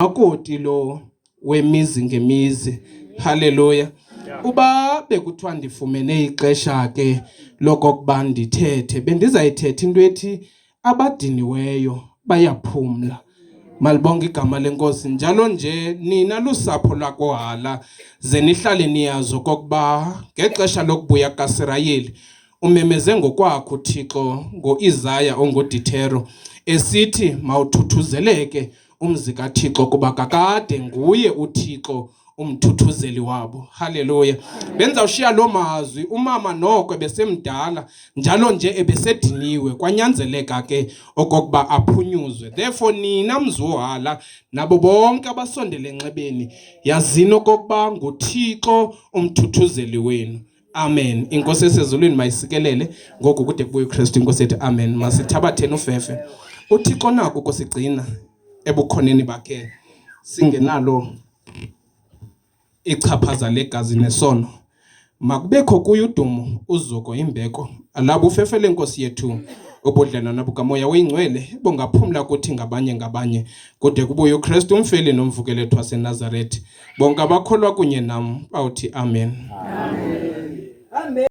Akoti lo wemizi ngemizi. Haleluya. Uba bekuthiwa ndifumene ixesha ke lokokuba ndithethe, bendizayithetha into ethi abadiniweyo bayaphumla. Malibonke igama lenkosi. Njalo nje nina lusapho lakoHala ze nihlale niyazi okokuba ngexesha lokubuya kaSirayeli umemeze ngokwakho uThixo ngoIsaya ongodithero esithi mawuthuthuzeleke umzi kaThixo kuba kakade nguye uThixo umthuthuzeli wabo. Haleluya. Benzawushiya lo mazwi umama noko besemdala njalo nje ebesediniwe kwanyanzeleka ke okokuba aphunyuzwe. Therefore nina mzuhala nabo bonke abasondele enxebeni yazini okokuba nguThixo umthuthuzeli wenu. Amen. Inkosi esezulwini mayisikelele ngoku kude kubuye uKristu. Inkosi ethi amen. Masithabatheni ufefe. uThixo nako kusigcina ebukhoneni bakhe singenalo ichaphaza legazi nesono. Makubekho kuyo udumo uzuko imbeko alabo ufefe lenkosi yethu obudlelwana bukamoya oyingcwele bongaphumla kuthi ngabanye kude kubuye uKristu umfeli nomvukeli wethu waseNazaretha. Bonke abakholwa kunye nam bawuthi amen. Amen.